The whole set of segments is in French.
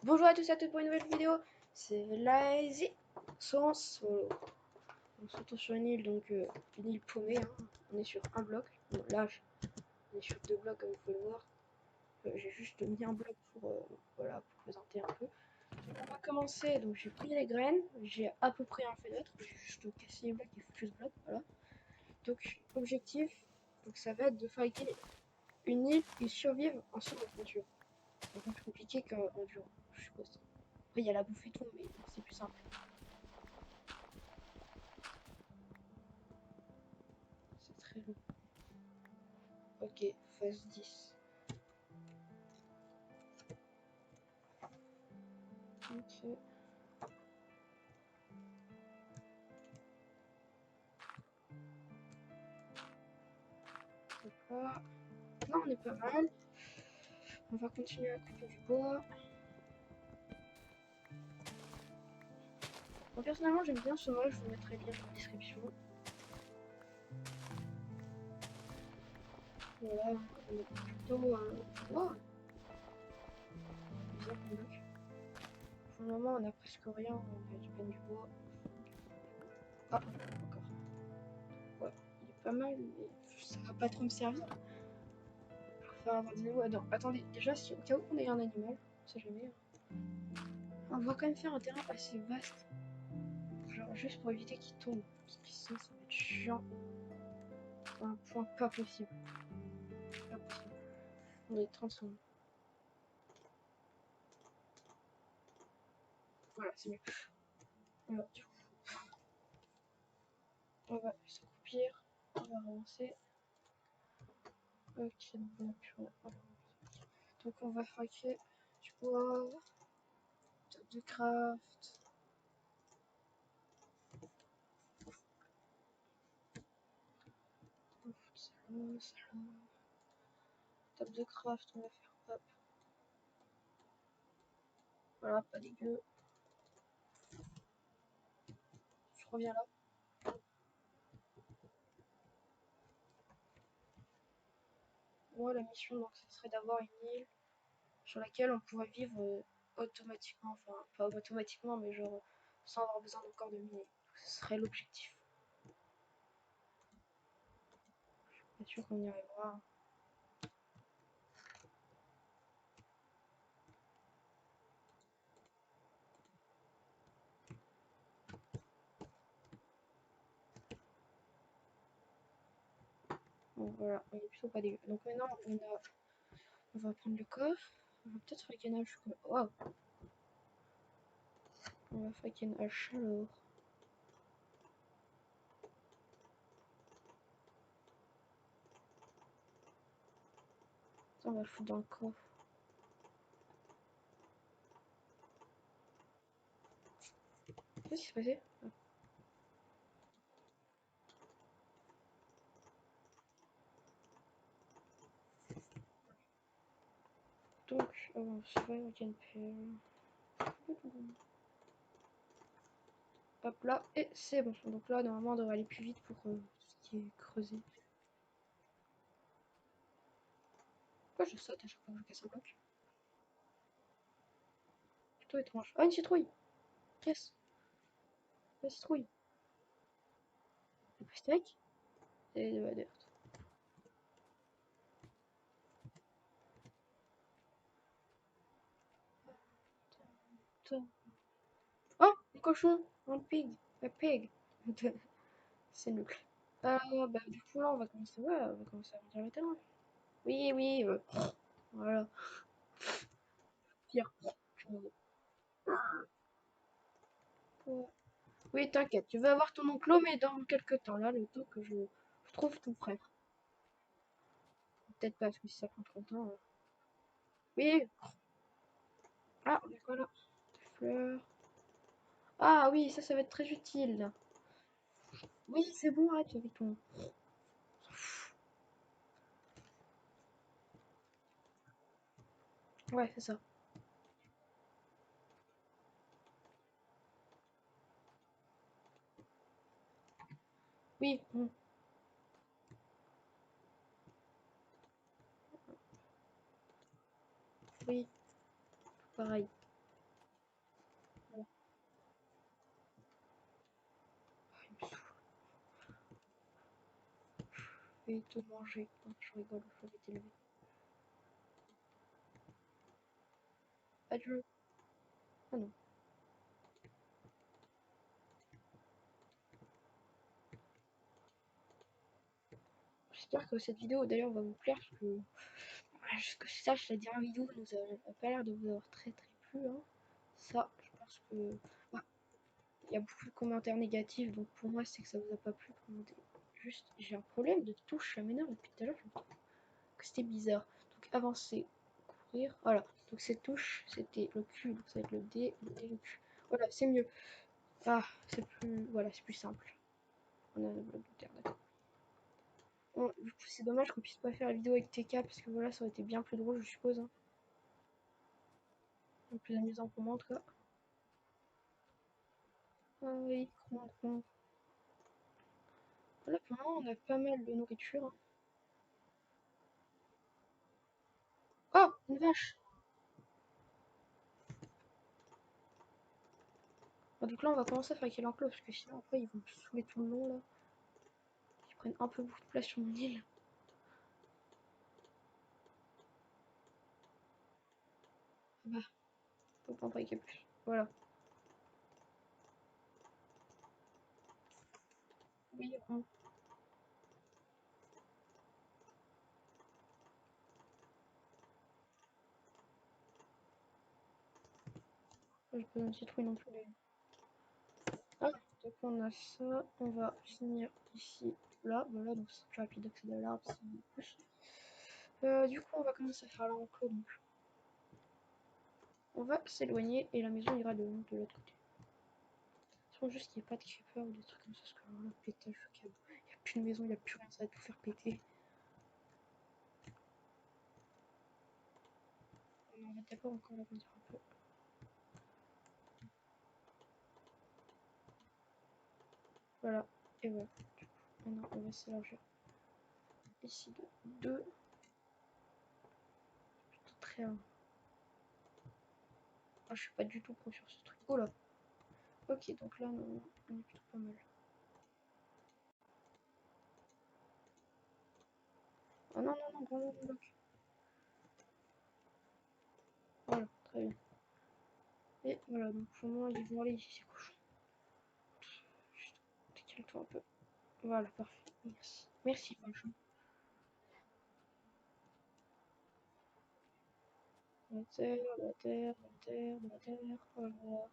Bonjour à tous et à toutes pour une nouvelle vidéo, c'est Lazy sans solo. On se retrouve sur une île, donc une île paumée, hein. On est sur un bloc. Bon, là, on est sur deux blocs comme vous pouvez le voir. J'ai juste mis un bloc pour, voilà, pour présenter un peu. Donc, on va commencer, donc j'ai pris les graines, j'ai à peu près un fenêtre, j'ai juste cassé les blocs et foutu ce bloc, voilà. Donc objectif, donc ça va être de fabriquer une île qui survive en solo aventure. C'est un peu plus compliqué qu'en duo, je suppose. Après, il y a la bouffe et tout, mais c'est plus simple. C'est très long. Ok, phase 10. Ok. Là, on est pas mal. On va continuer à couper du bois. Bon, personnellement, j'aime bien ce mode, je vous mettrai le lien dans la description. Voilà, on est plutôt. Oh, bizarre comme bloc. Pour le moment, on a presque rien, on a du peine du bois. Ah, encore. Ouais, il est pas mal, mais ça va pas trop me servir. Je vais faire avoir des animaux. Non, attendez, déjà, si au cas où on ait un animal, on sait jamais. On va quand même faire un terrain assez vaste. Genre, juste pour éviter qu'il tombe. Parce que sinon, ça va être chiant. Un point pas possible. Pas possible. On est 30 secondes. Voilà, c'est mieux. Voilà, du coup, on va s'accroupir. On va avancer. Ok, donc on va fabriquer du bois, table de craft. Ça là, ça là. Table de craft, on va faire hop. Voilà, pas dégueu. Je reviens là. Moi, la mission, donc, ce serait d'avoir une île sur laquelle on pourrait vivre automatiquement. Enfin, pas automatiquement, mais genre sans avoir besoin encore de miner. Ce serait l'objectif. Bien sûr qu'on y arrivera. Bon, voilà, on est plutôt pas dégueu. Donc maintenant, on va prendre le coffre. On va peut-être fabriquer une hache. Waouh! On va fabriquer une hache alors. Ça, on va le foutre dans le coffre. Qu'est-ce qui s'est passé? Ah. Donc, on se fabrique une pelle. Hop là, et c'est bon. Donc là, normalement, on devrait aller plus vite pour tout ce qui est creusé. Pourquoi je saute à chaque fois que je casse un bloc? Plutôt étrange. Ah, une citrouille! Yes! La citrouille! Le pastèque et de la dirt. Oh! Le cochon! Un pig! Un pig! C'est nul. Bah, du coup, là, on va commencer, ouais, on va commencer à remplir le terrain. Oui, oui, voilà. Pire. Ouais. Oui, t'inquiète, tu vas avoir ton enclos, mais dans quelques temps, là, le temps que je trouve ton frère. Peut-être pas, parce que si ça prend trop longtemps. Oui! Ah, on a quoi là? Des fleurs. Ah oui, ça va être très utile. Oui, c'est bon, arrête avec ton. Ouais, c'est ça. Oui, oui, pareil. vais te manger. Non, je rigole, je vais t'élever. Adieu. Ah non. J'espère que cette vidéo d'ailleurs va vous plaire parce que que je sache, la dernière vidéo nous a pas l'air de vous avoir très plu. Hein. Ça, je pense que bah, il y a beaucoup de commentaires négatifs, donc pour moi c'est que ça vous a pas plu. Juste, j'ai un problème de touche, ça m'énerve depuis tout à l'heure. Je trouve que c'était bizarre. Donc avancer, courir, voilà. Donc cette touche, c'était le Q, donc ça va être le D, le D, le Q. Voilà, c'est mieux. Ah, c'est plus, voilà, c'est plus simple. On a le bloc de terre, d'accord. Bon, du coup, c'est dommage qu'on puisse pas faire la vidéo avec TK parce que voilà, ça aurait été bien plus drôle, je suppose. Hein. Plus amusant pour moi en tout cas. Ah oui, comment. Là, pour moi, on a pas mal de nourriture. Hein. Oh, une vache! Ah, donc là, on va commencer à fabriquer l'enclos parce que sinon, après, ils vont me saouler tout le long là. Ils prennent un peu beaucoup de place sur mon île. Ah bah, faut pas en fabriquer plus. Voilà. Oui, j'ai pas de citrouille non plus. Ah, donc on a ça. On va finir ici. Là, voilà, donc c'est plus rapide d'accéder à l'arbre. Du coup, on va commencer à faire l'enclos. Donc, on va s'éloigner et la maison ira de l'autre côté. Faut juste qu'il n'y ait pas de creeper ou des trucs comme ça, parce que alors là, pétage de câble. Il n'y a plus de maison, il n'y a plus rien, ça va tout faire péter. On va d'abord encore l'agrandir un peu. Voilà, et voilà. Maintenant, on va s'élargir. Ici, de 2. Plutôt très loin. Ah, je suis pas du tout pro sur ce truc. Oh là. Ok, donc là, on est plutôt pas mal. Ah non, non, non, grand bloc. Voilà, très bien. Et voilà, donc pour moi, ils vont aller ici, ces cochons. Juste, décale-toi un peu. Voilà, parfait. Merci. Merci, cochon. La terre, la terre, la terre, la terre. Voilà.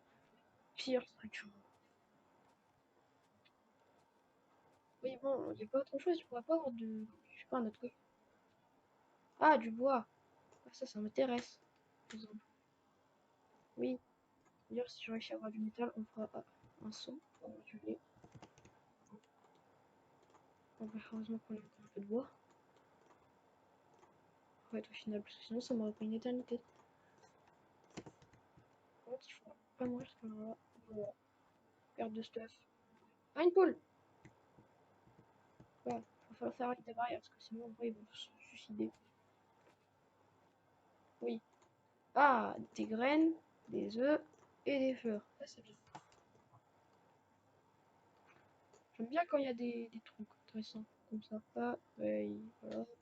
Pire truc. Oui, bon, il n'y a pas autre chose, tu pourrais pas avoir de. Je sais pas, un autre côté. Ah, du bois. Ah, ça m'intéresse. Par exemple. Oui. D'ailleurs, si je réussis à avoir du métal, on fera un son. On va reculer. On va heureusement qu'on a encore un peu de bois. Ouais, au final, parce que sinon, ça m'aurait pris une éternité. Par contre, il faut pas mourir, parce que là, voilà. Perte de stuff. Ah, une poule! Voilà. Il va falloir faire avec des barrières, parce que sinon, en vrai, ils vont se suicider. Oui. Ah, des graines, des œufs et des fleurs. Ça, c'est bien. J'aime bien quand il y a des trucs intéressants comme ça. Ah, voilà, et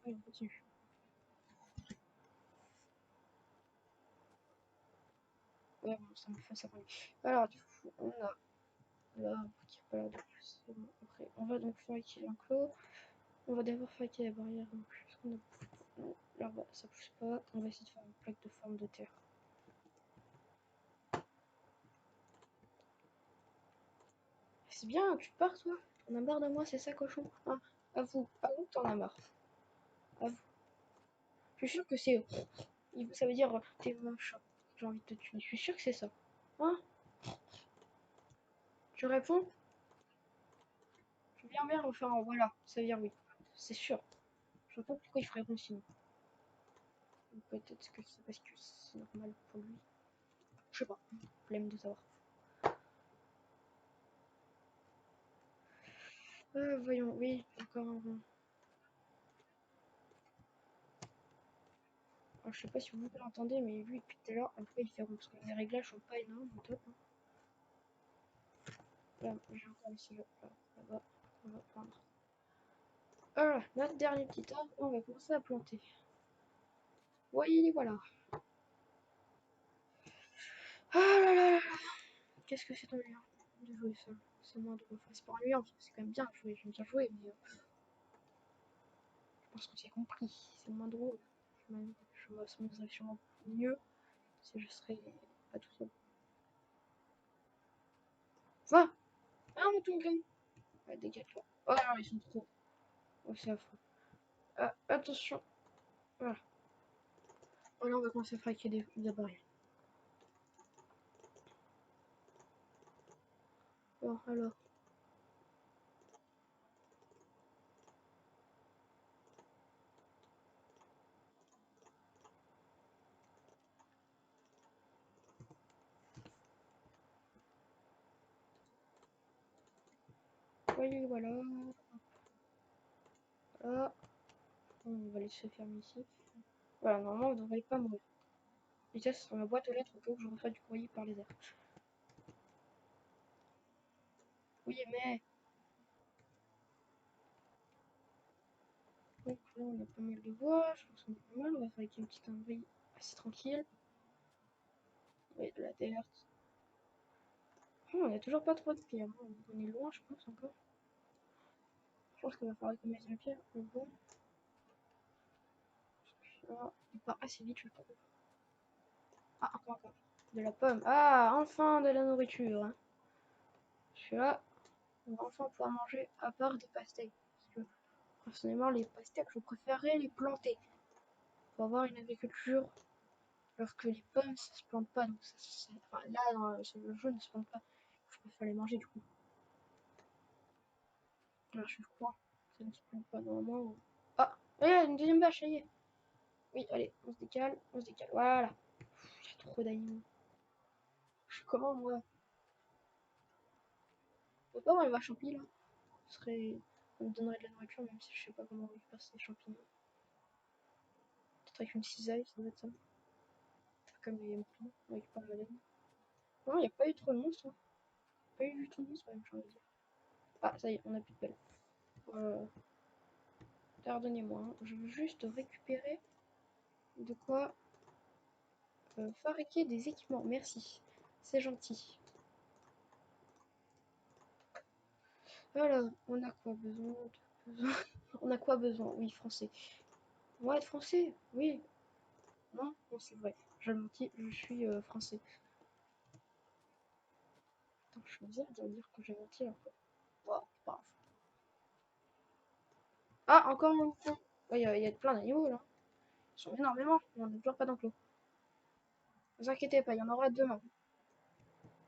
on continue. Ouais, bon, ça me fait ça. Alors, du coup, on a l'arbre qui a pas l'air de pousser. Bon, après, on va donc fabriquer l'enclos. On va d'abord fabriquer la barrière. Donc, qu'on a... Non, l'arbre, ça pousse pas. On va essayer de faire une plaque de forme de terre. C'est bien, tu pars, toi? T'en as marre de moi, c'est ça, cochon? Ah, à vous, t'en as marre. À vous. Je suis sûr que c'est. Ça veut dire t'es moche. J'ai envie de te tuer. Je suis sûr que c'est ça. Hein? Tu réponds? Je viens bien refaire un voilà. Ça veut dire oui. C'est sûr. Je vois pas pourquoi il ferait bon sinon. Peut-être que c'est parce que c'est normal pour lui. Je sais pas. Flemme de savoir. Voyons, oui, encore un rond. Alors, je sais pas si vous l'entendez, mais lui, depuis tout à l'heure, en tout cas, il fait rond. Parce que les réglages sont pas énormes, top. Hein. Là, j'ai encore ici, là, là-bas. On va prendre. Voilà, notre dernier petit arbre, on va commencer à planter. Oui, voilà. Ah là là là. Qu'est-ce que c'est ennuyant de jouer seul. C'est moins drôle. Enfin, c'est pas ennuyant, c'est quand même bien de jouer, j'aime bien jouer, mais je pense que j'ai compris. C'est moins drôle. Je me sentirais sûrement mieux si je serais pas tout seul. Va! Ah, mon ton gris! Ouais, dégage-toi. Oh non, ils sont trop. Oh, c'est affreux. Ah, attention. Voilà. Oh là, on va commencer à fabriquer des barils. Bon, alors. Oui, voilà. Voilà. On va laisser fermer ici. Voilà, normalement, vous ne devriez pas mourir. Et ça, c'est sur ma boîte aux lettres au cas où je reçois du courrier par les airs. Oui, mais. Donc là, on a pas mal de bois. Je pense qu'on est pas mal. On va fabriquer une petite abri assez tranquille. Oui, de la terre. Oh, on a toujours pas trop de pierre. Hein. On est loin, je pense, encore. Je pense qu'il va falloir qu'on mette la pierre. Mais bon. Là, il part assez vite, je trouve. Ah, encore. De la pomme. Ah, enfin de la nourriture. Hein. Je suis là. On va enfin pouvoir manger à part des pastèques. Parce que, personnellement, les pastèques, je préférerais les planter. Pour avoir une agriculture. Alors que les pommes, ça se plante pas. Donc enfin, là, sur le jaune, ça se plante pas. Je préfère les manger du coup. Alors, je crois. Ça ne se plante pas normalement. Ah, regarde, une deuxième vache, ça y est. Oui, allez, on se décale, on se décale. Voilà. Il y a trop d'animaux. Je suis comment, moi? Je peux pas avoir une vache en pile, là. Ce serait. Ça me donnerait de la nourriture, même si je sais pas comment on récupère ces champignons. Peut-être avec une cisaille, ça doit être ça. Comme les moutons, on récupère la laine. Non, il n'y a pas eu trop de monstres. Hein. Pas eu du tout de monstres, même, j'ai envie de dire. Ah, ça y est, on a plus de pelle. Pardonnez-moi, hein. Je veux juste récupérer de quoi fabriquer des équipements. Merci, c'est gentil. Alors, on a quoi besoin, On a quoi besoin? Oui, français. On va être français, oui. Non, non c'est vrai. Je menti, je suis français. Attends, je suis bizarre de dire que j'ai menti alors que. Wow, pas grave. Ah, encore un mouton. Il y a plein d'animaux là. Ils sont énormément. On n'a toujours pas d'enclos. Ne vous inquiétez pas, il y en aura demain.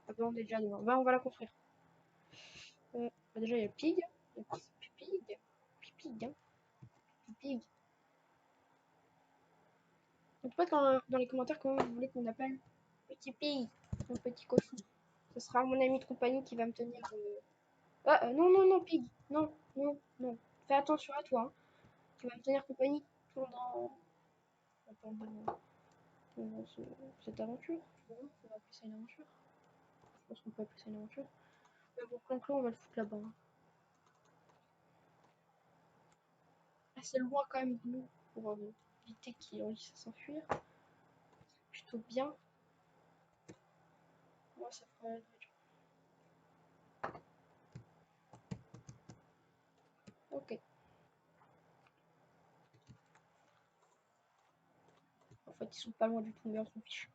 Ah bon, déjà demain. Ben, on va la construire. Bah, déjà, il y a le pig. Le pig. Pig. Hein. Pig. Dites pas dans les commentaires comment vous voulez qu'on appelle petit pig. Mon petit cochon. Ce sera mon ami de compagnie qui va me tenir. Ah, non, non, non, pig. Non, non, non. Fais attention à toi. Hein. Tu vas me tenir compagnie pendant cette aventure. Je sais pas, on va appeler ça une aventure. Je pense qu'on peut appeler ça une aventure. Mais bon, Clan, on va le foutre là-bas. Hein. Assez loin quand même de nous pour éviter qu'il réussisse à s'enfuir. Plutôt bien. Moi, ça fera la nourriture. Ok. En fait, ils sont pas loin du tout, mais on s'en fiche.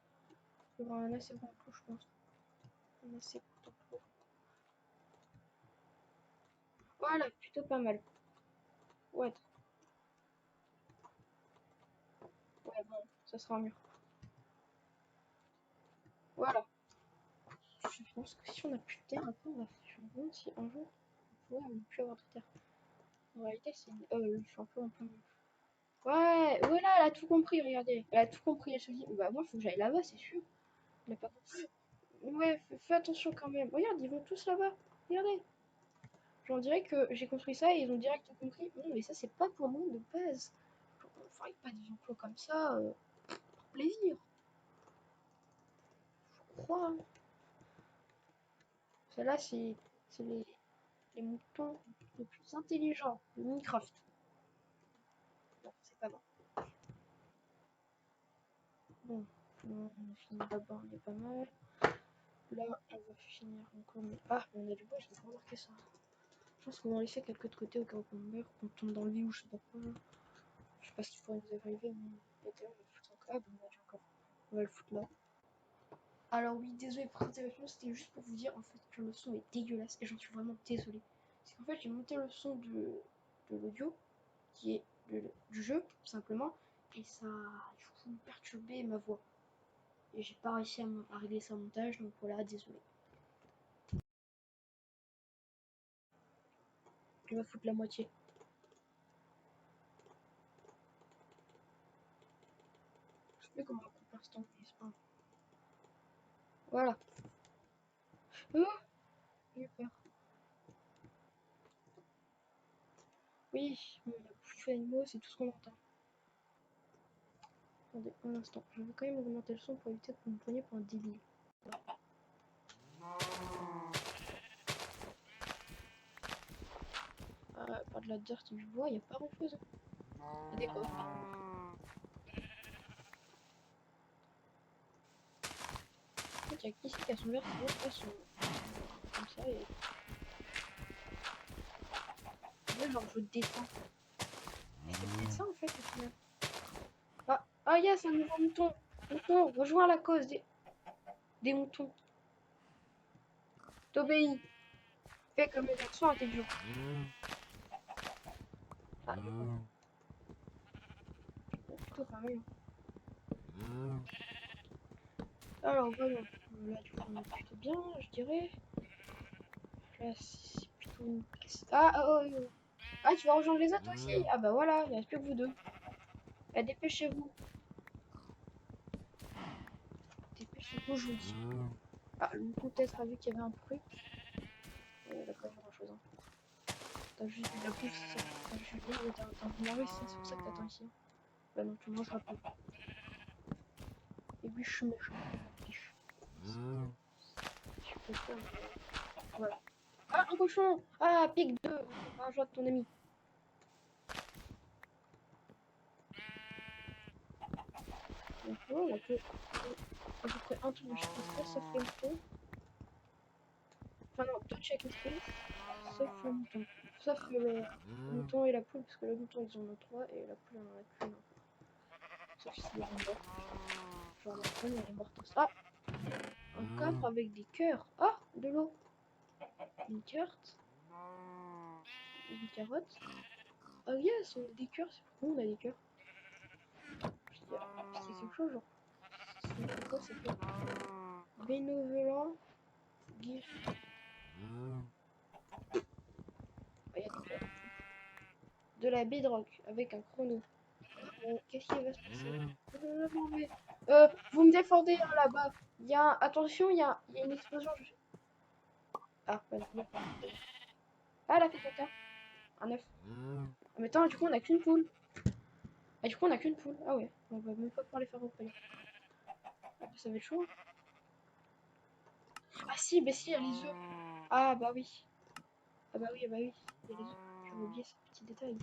Il y aura un assez grand clos, je pense. Un assez grand clos. Voilà, plutôt pas mal. Ouais, ouais, bon, ça sera un mur. Voilà. Je pense que si on a plus de terre, après, on va faire. Je me demande si un jour, on pourrait ne plus avoir de terre. En réalité, c'est. Je suis un peu en plein. Ouais, voilà, elle a tout compris, regardez. Elle a tout compris, elle se dit, bah moi, faut que j'aille là-bas, c'est sûr. Elle a pas compris. Ouais, fais attention quand même. Regarde, ils vont tous là-bas. Regardez. J'en dirais que j'ai construit ça et ils ont direct compris. Non, mais ça, c'est pas pour moi de base. On ferait pas des emplois comme ça pour plaisir. Je crois. Hein. Celle-là, c'est les moutons les plus intelligents de Minecraft. Bon, on a fini là-bas, on est pas mal. Là, on va finir encore. Mais... Ah, mais on a du bois, j'ai pas remarqué ça. Je pense qu'on va en laisser quelques de côté au cas où on meurt, qu'on tombe dans le lit ou je sais pas quoi. Je sais pas ce qui pourrait nous arriver, mais on va le foutre encore. Ah, bon, on a du encore. On va le foutre là. Alors oui, désolé pour cette interruption, c'était juste pour vous dire en fait que le son est dégueulasse et j'en suis vraiment désolé. C'est qu'en fait j'ai monté le son de l'audio, qui est du jeu, tout simplement, et ça a du coup perturbé ma voix. Et j'ai pas réussi à régler ça au montage, donc voilà, désolé. Je vais foutre la moitié. Je sais plus comment on coupe l'instant, mais c'est pas grave. Voilà. Oh, j'ai peur. Oui, bon, il y a plus d'animaux, c'est tout ce qu'on entend. Attendez un instant, je vais quand même augmenter le son pour éviter que vous me preniez pour un débile. Par de la dirt et du bois, il n'y a pas grand chose. Il y a des coffres. En fait, il y a qu'ici qui a son verre, les autres sont comme ça. Et là, genre, je descends. Mais c'est peut-être ça en fait au final. Ah, yes, un nouveau mouton. Mouton, rejoins la cause des moutons. T'obéis. Fais comme les garçons intelligents. Ah, plutôt pas mal. Alors, voilà. Là, du coup, on est plutôt bien, je dirais. Là, c'est plutôt une... Ah, tu vas rejoindre les autres aussi. Ah bah voilà, il n'y reste plus que vous deux. Bah, dépêchez-vous. Dépêchez-vous, je vous dis. Ah, le mouton peut-être a vu qu'il y avait un truc. Il a pas vu grand-chose. Hein. T'as juste vu la bouffe, c'est ça. T'as juste vu, t'as manger, c'est pour ça que t'attends ici. Bah non, tu mangeras pas. Et puis je suis méchant. Je peux pas, mais... Voilà. Ah, un cochon. Ah, pique 2. Un joie de ton ami. Donc là, on a que à peu près un tour de chacun space, sauf les moutons. Enfin non, deux de chacun space, sauf le mouton. Sauf le mouton et la poule, parce que le mouton ils en ont 3 et la poule en a qu'une encore. Sauf si elle est morte. Genre la poule elle est morte aussi. Ah, un coffre avec des cœurs. Ah, de l'eau. Une carte. Une carotte. Ah yes, on a des cœurs. C'est pourquoi on a des cœurs. C'est quelque chose genre. C'est quoi c'est quoi? Bénévolant. Guiche. Ah, y a des cœurs. De la bedrock avec un chrono. Qu'est-ce qui va se passer? Vous me défendez hein, là-bas. Attention, il y a une explosion. Ah, bah non. Ah, elle a fait caca. Un œuf. Ah, mais attends, du coup, on a qu'une poule. Ah, du coup, on a qu'une poule. Ah ouais, on va même pas pouvoir les faire reproduire. Ah, bah, ça va être chaud. Ah si, bah si, il y a les œufs. Ah bah oui. Ah bah oui, il y a les œufs. J'avais oublié ce petit détail.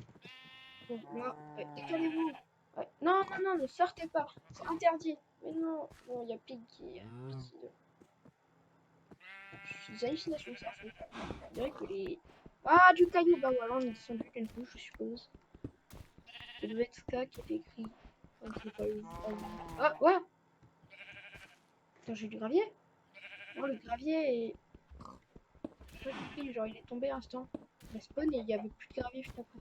Bon, là, décalez-vous. Ouais. Non, non, non, ne sortez pas. C'est interdit. Mais non. Bon, il y a Pig qui... Je suis hallucinations, ça fait. On dirait que les... Ah, du caillou. Bah voilà, on est descendu d'une couche, je suppose. Ça devait être K qui était écrit. Ouais, je l'ai pas eu. Ah, ouais. Putain, j'ai du gravier. Non, le gravier est... J'ai pas compris, genre il est tombé un instant. Il a spawn et il y avait plus de gravier juste après.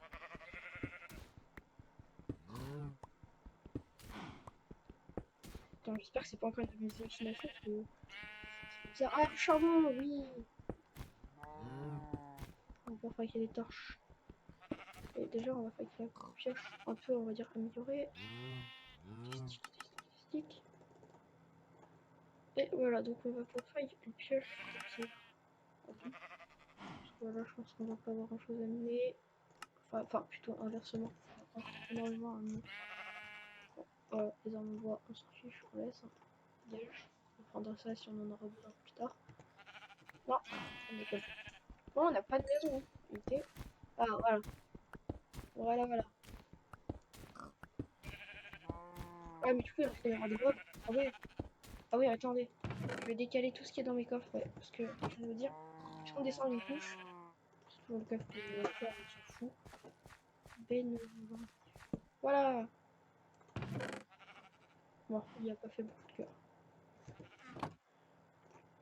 Attends, j'espère que c'est pas encore une de mes hallucinations parce que... Ah, le charbon, oui. On va fabriquer des torches. Et déjà, on va fabriquer la pioche un peu, on va dire, améliorée. Et voilà, donc on va pouvoir fabriquer une pioche de pierre. Voilà, je pense qu'on va pas avoir grand chose à mener. Enfin, plutôt inversement. On va pas énormément à mener. Bon, voilà, les armes en bois, on s'en fiche, on laisse. Gage. On prendra ça si on en aura besoin plus tard. Non, on déconne. Bon, on n'a pas de maison. Ok. Ah, voilà. Voilà, voilà. Ouais, mais du coup, il y aura des mobs. Ah ouais. Ah oui, attendez. Je vais décaler tout ce qui est dans mes coffres, ouais. Parce que, je veux dire, si on descend une couche, c'est toujours le coffre que je vais faire, on s'en fout. Ben, voilà. Bon, il a pas fait beaucoup de cœur.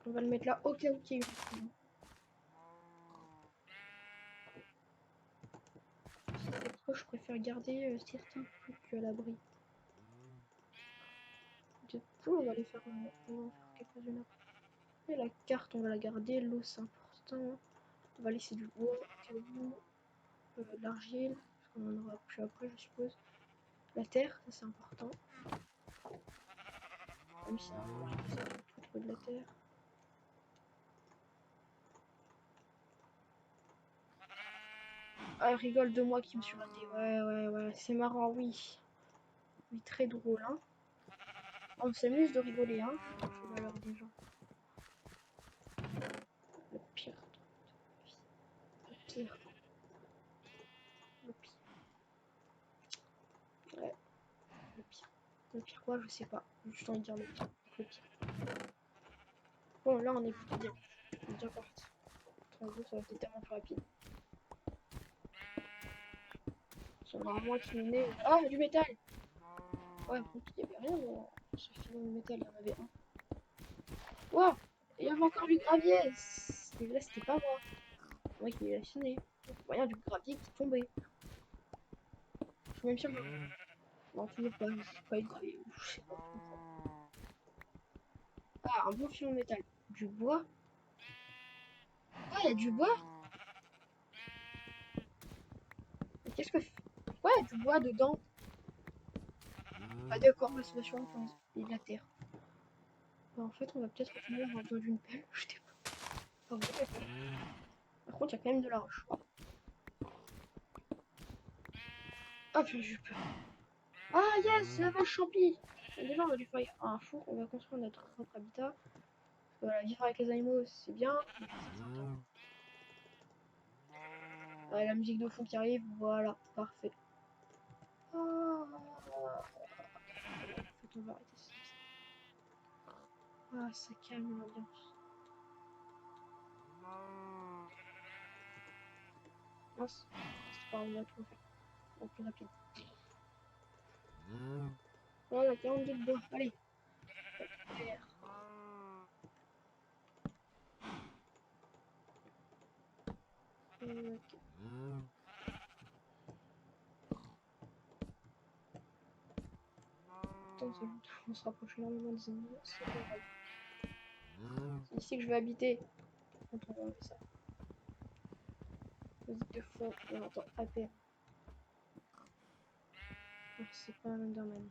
On va le mettre là au cas où il y a une. C'est pourquoi je préfère garder certains trucs à l'abri. Du coup, on va les faire, on va en faire quelques-unes après. Et la carte, on va la garder. L'eau, c'est important. On va laisser du bois, au cas où. De l'argile, parce qu'on en aura plus après, je suppose. La terre, ça c'est important. Même si ça faut trouver de la terre. Ah, elle rigole de moi qui me suis raté. Ouais, c'est marrant, oui. Oui, très drôle, hein. On s'amuse de rigoler, hein. On fait malheur des gens. Le pire. Le pire. Le pire. Ouais, le pire. Le pire quoi, je sais pas. J'ai juste envie de dire le pire. Le pire. Bon, là, on est plutôt bien. On est déjà parti. 32, ça aurait été tellement plus rapide. C'est moi qui menait. Ah, du métal! Ouais, bon, il y avait rien dans ce filon de métal, il y en avait un. Waouh! Il y avait encore du gravier! Là, c'était pas moi. C'est moi qui l'ai affiné. Rien du gravier qui tombait. Je suis même sûr que... Non, toujours pas. C'est pas du gravier. Je sais pas. Ah, un bon filon de métal. Du bois? Ah, il y a du bois? Mais qu'est-ce que... Pourquoi il y a du bois dedans? Ah d'accord, bah, ça va sûrement pour les de la terre. Bah, en fait, on va peut-être finir en besoin d'une pelle. Je sais pas. Ah, ouais. Par contre, il y a quand même de la roche. Ah, puis j'ai peur. Ah yes, la vache champi. Déjà, on va lui faire un four. On va construire notre propre habitat. Voilà, vivre avec les animaux, c'est bien. Ah, la musique de fond qui arrive, voilà, parfait. Ah, en fait, on va arrêter ça. Ah, ça calme l'ambiance. Mince, c'est pas grave, on va tout refaire. En plus rapide. Voilà, 42 de bois. Allez. Ok. Attends, on se rapproche énormément des ennemis. C'est pas grave. C'est ici que je vais habiter. Quand on va enlever ça. Musique de fond. On entend à peine. Ah, c'est pas un Enderman.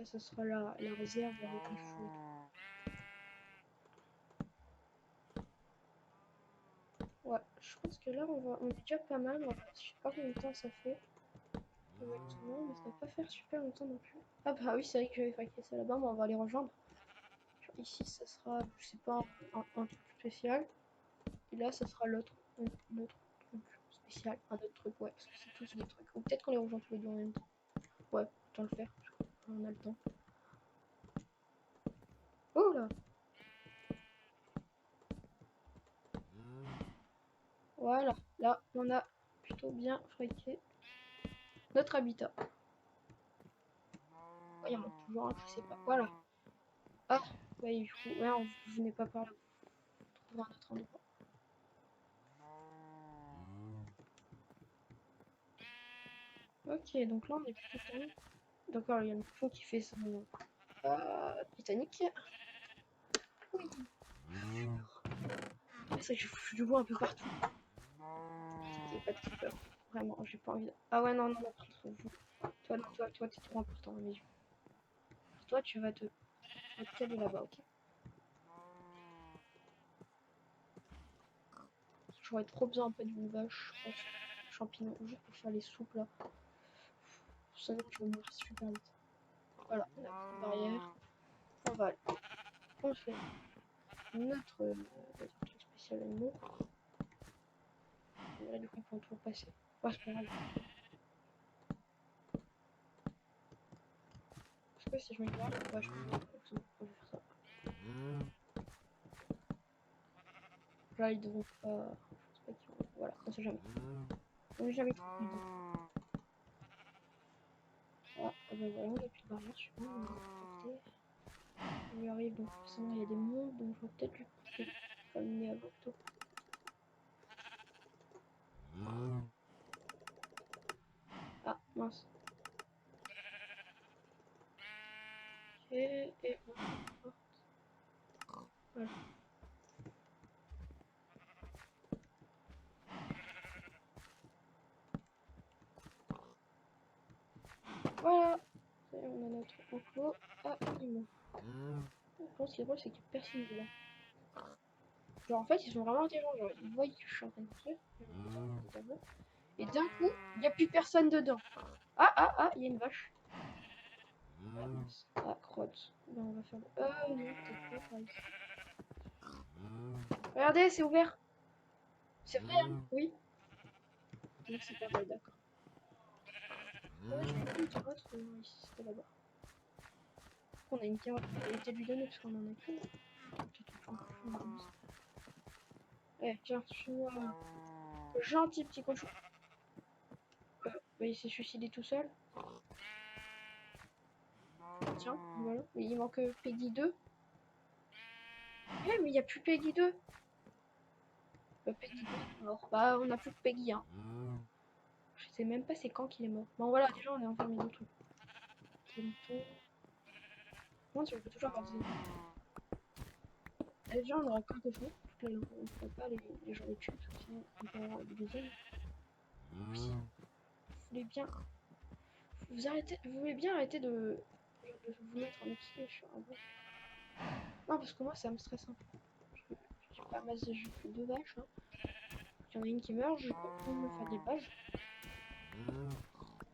Ça sera la réserve avec les fous. Ouais, je pense que là, on est déjà pas mal. Je sais pas combien de temps ça fait. Exactement, mais ça va pas faire super longtemps non plus. Ah bah oui, c'est vrai que j'avais fabriqué ça là-bas, mais on va les rejoindre. Genre ici, ça sera, je sais pas, un truc spécial. Et là, ça sera l'autre truc spécial. Un autre truc, ouais, parce que c'est tous des trucs. Ou peut-être qu'on les rejoint tous les deux en même temps. Ouais, autant le faire, on a le temps. Oh là! Voilà, là, on a plutôt bien fabriqué notre habitat. Ouais, il y en manque toujours un, je sais pas. Voilà. Ah, ouais, du coup, ouais, vous venez pas par là. Trouver un autre endroit. Ok, donc là, on est plutôt calme. D'accord, il y a le pont qui fait son Titanic. Oui. C'est vrai que je fous du bois un peu partout. J'ai pas de creeper. Vraiment, j'ai pas envie de... Ah ouais, non, par contre, toi, non, toi, t'es trop important à mes yeux. Toi, tu vas te caler là-bas, ok? J'aurais trop besoin en fait d'une vache, je pense, champignons, juste pour faire les soupes là. Ça, tu vas mourir super vite. Voilà, on a une barrière. On va aller. On fait notre truc spécial animaux. Et là, du coup, ils pourront toujours passer. Ouais, c'est pas grave. quoi si je mets le verre? Ouais, je pense que je vais faire ça. Là, ils devront pas. Je pense pas qu'ils vont. Voilà, on sait jamais. On est jamais trop prudent. Ah, ben voilà, on a plus de barrière, je sais pas, on va capter. On lui arrive, donc forcément il y a des mondes, donc je vais peut-être lui couper comme il avant plutôt. Ah, mince. Ok, et on va. Voilà. Voilà. Ça y est, on a notre enclos. Ah, il est mort. Je pense qu'il est drôle, c'est qu'il y a personne dedans. Genre en fait, ils sont vraiment intelligents, genre ils voient que je suis en train de construire. Et d'un coup, il n'y a plus personne dedans. Ah, il y a une vache. Ah, crotte. Ben, on va faire le. Non, peut-être pas par ici. Regardez, c'est ouvert. C'est vrai, hein? Oui. Non, c'est pas vrai, d'accord. Ouais, j'avais pas une carotte, ici, c'était là-bas. On a une carotte, on va peut-être lui donner parce qu'on en a qu'une. Peut-être encore plus, on commence. Eh, tiens, suis-moi. Gentil petit cochon. Bah, il s'est suicidé tout seul. Tiens, voilà. Mais il manque Peggy 2. Eh, mais il n'y a plus Peggy 2. Peggy 2 est mort. Bah, on n'a plus que Peggy 1. Je sais même pas c'est quand qu'il est mort. Bon, voilà, déjà, on est enfermé dans le truc. C'est le tour. Moi, je peux toujours avoir des ennemis. Déjà, on aura qu'un cochon. On ne pourrait pas les gens les tuer parce que sinon, on peut avoir des deuxièmes. Si vous voulez bien. Vous voulez bien arrêter de vous mettre en équilibre sur un bloc. Non, parce que moi, ça me stresse un peu. J'ai pas masse de jus que 2 vaches. Hein. Il y en a une qui meurt, je peux me faire des pages.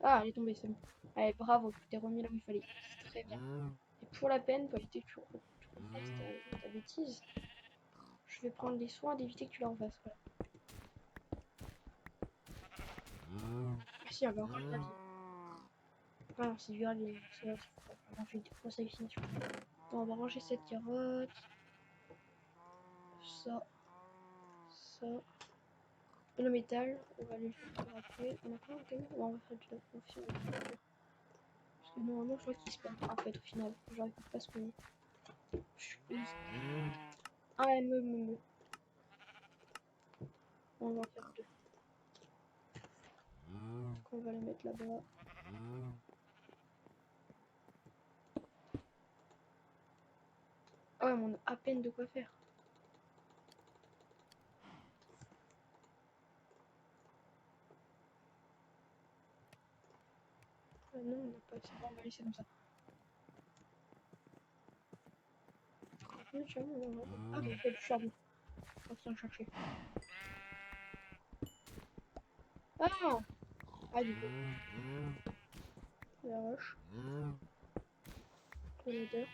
Ah, elle est tombée, c'est bon. Allez, bravo, tu t'es remis là où il fallait. C'est très bien. Et pour la peine, pour éviter que tu refasses ta bêtise, je vais prendre les soins d'éviter que tu la refasses. Voilà. Ah si, il y avait encore de la vie. Ah non, c'est grave, c'est grave, on fait des grosses hallucinations. Bon, on va ranger cette carotte. Ça. Ça. Et le métal, on va aller le faire après. On a quoi en camion? On va faire de la confiance. Parce que normalement, je crois qu'il spawn en fait au final. J'arrive pas à spawner. Ah, me. On va en faire deux. On va les mettre là-bas. Ah ouais, mais on a à peine de quoi faire. Non, on n'a pas assez. Bon, on va laisser comme ça. Ah, mais il fait du charbon. On va chercher. Ah! Ah, du coup. La roche. Le leader.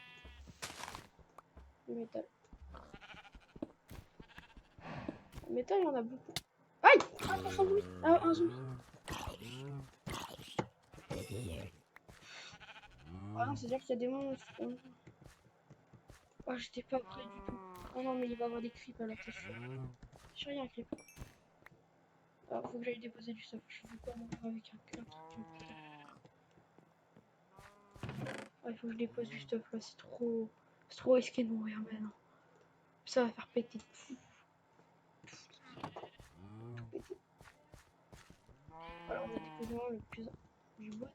Le métal. Le métal, il y en a beaucoup. Aïe! Un zombie! Ah, un zombie! Ah non, c'est-à-dire qu'il y a des monstres. Ah, j'étais pas prêt du tout. Oh non, mais il va y avoir des creeps alors, c'est sûr. Je suis rien, un creep. Ah, faut que j'aille déposer du stuff. Je veux pas mourir avec un truc. Ah, il faut que je dépose du stuff là, c'est trop risqué de mourir maintenant. Ça va faire péter. Tout péter. Alors on a déposé vraiment le plus du bois.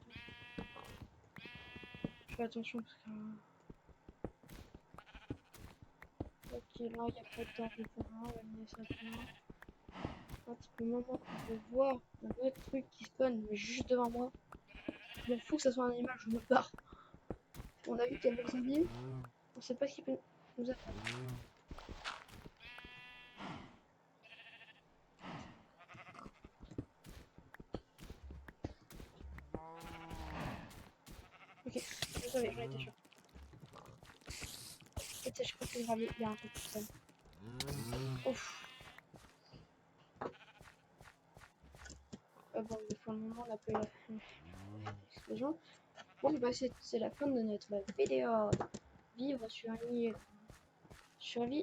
Je fais attention parce que. Ok, là il n'y a pas de danger pour moi, on va mener ça bien. Un petit peu moment qu'on peut voir un autre truc qui spawn mais juste devant moi. Je m'en fous que ça soit un animal, je me barre. On a vu qu'il y avait le zombie, on sait pas ce qu'il peut nous attendre. Ok, je savais, j'en étais sûr. Et tu sais, je crois que il y a un truc qui spawn. Ouf. Bon, pour le moment, on a pas eu l'explosion. Bon, bah c'est la fin de notre vidéo. Vivre sur une île. Survie